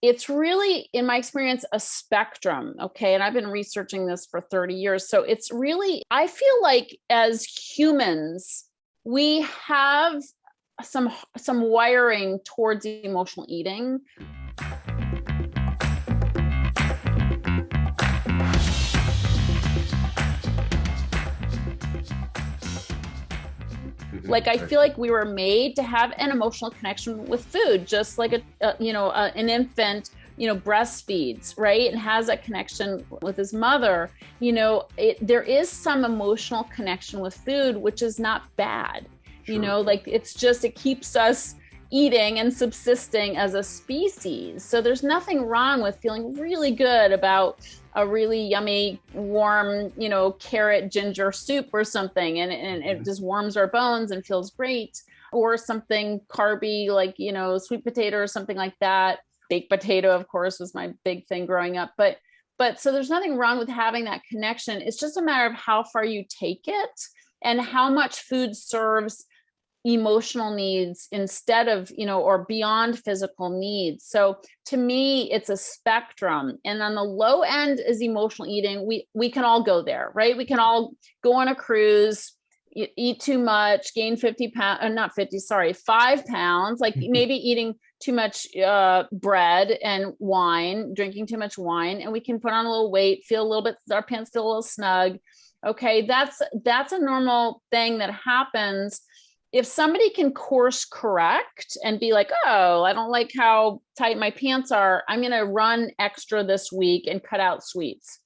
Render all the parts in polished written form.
it's really, in my experience, a spectrum. Okay. And I've been researching this for 30 years. So it's really, I feel like as humans, we have some wiring towards emotional eating. Like, I feel like we were made to have an emotional connection with food, just like an infant, breastfeeds, right? And has that connection with his mother. There is some emotional connection with food, which is not bad. Sure. It keeps us eating and subsisting as a species. So there's nothing wrong with feeling really good about a really yummy, warm, carrot ginger soup or something. And it just warms our bones and feels great. Or something carby, like, sweet potato or something like that. Baked potato, of course, was my big thing growing up. But so there's nothing wrong with having that connection. It's just a matter of how far you take it and how much food serves emotional needs instead of, or beyond physical needs. So to me, it's a spectrum. And on the low end is emotional eating. We can all go there, right? We can all go on a cruise, eat too much, gain 5 pounds, like maybe eating too much bread and wine, drinking too much wine, and we can put on a little weight, feel a little bit, our pants feel a little snug. Okay, that's a normal thing that happens. If somebody can course correct and be like, oh, I don't like how tight my pants are, I'm going to run extra this week and cut out sweets.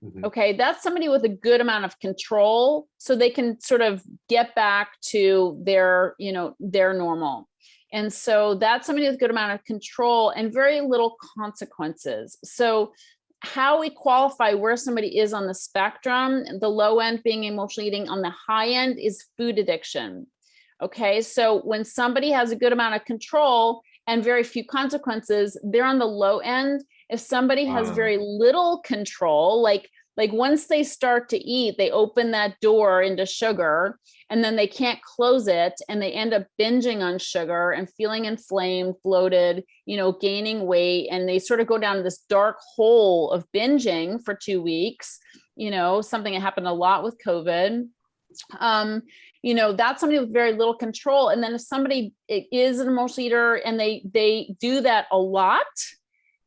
Mm-hmm. Okay, that's somebody with a good amount of control, so they can sort of get back to their normal. And so that's somebody with a good amount of control and very little consequences. So how we qualify where somebody is on the spectrum, the low end being emotional eating, on the high end is food addiction. Okay, so when somebody has a good amount of control and very few consequences, they're on the low end. If somebody has very little control, like once they start to eat, they open that door into sugar and then they can't close it, and they end up binging on sugar and feeling inflamed, bloated, gaining weight, and they sort of go down this dark hole of binging for 2 weeks, something that happened a lot with COVID. That's somebody with very little control. And then if somebody is an emotional eater and they do that a lot,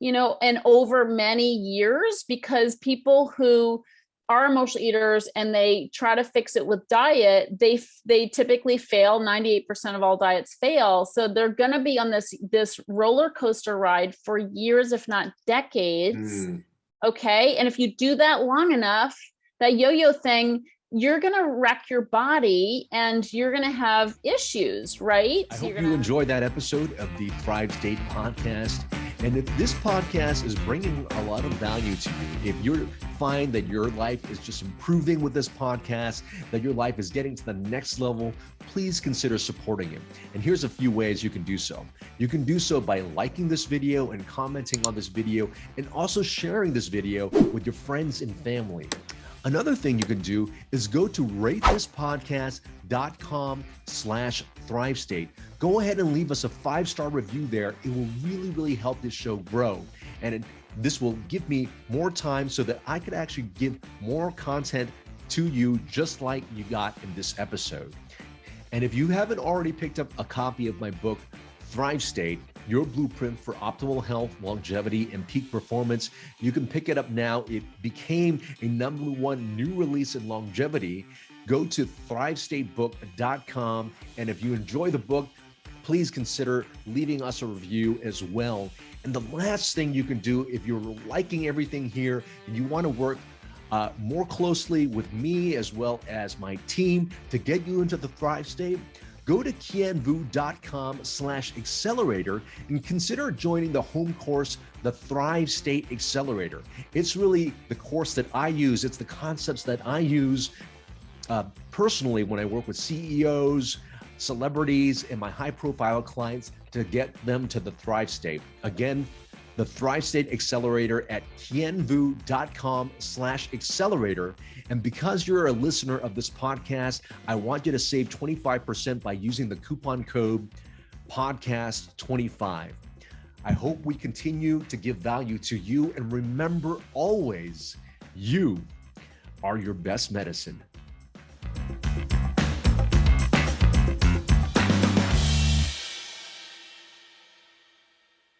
and over many years, because people who are emotional eaters and they try to fix it with diet, they typically fail. 98% of all diets fail. So they're going to be on this roller coaster ride for years, if not decades. Okay. And if you do that long enough, that yo-yo thing, you're going to wreck your body and you're going to have issues, right? I hope you enjoyed that episode of the Thrive State podcast. And if this podcast is bringing a lot of value to you, if you find that your life is just improving with this podcast, that your life is getting to the next level, please consider supporting it. And here's a few ways you can do so. You can do so by liking this video and commenting on this video, and also sharing this video with your friends and family. Another thing you can do is go to ratethispodcast.com/ThriveState. Go ahead and leave us a 5-star review there. It will really, really help this show grow. And this will give me more time so that I could actually give more content to you, just like you got in this episode. And if you haven't already picked up a copy of my book, Thrive State, Your Blueprint for Optimal Health, Longevity, and Peak Performance, you can pick it up now. It became a #1 new release in longevity. Go to thrivestatebook.com. And if you enjoy the book, please consider leaving us a review as well. And the last thing you can do, if you're liking everything here and you want to work more closely with me as well as my team to get you into the Thrive State, go to kienvu.com/accelerator and consider joining the home course, the Thrive State Accelerator. It's really the course that I use. It's the concepts that I use personally when I work with CEOs, celebrities, and my high-profile clients to get them to the Thrive State. Again, the Thrive State Accelerator at kienvu.com/accelerator. And because you're a listener of this podcast, I want you to save 25% by using the coupon code podcast25. I hope we continue to give value to you. And remember always, you are your best medicine.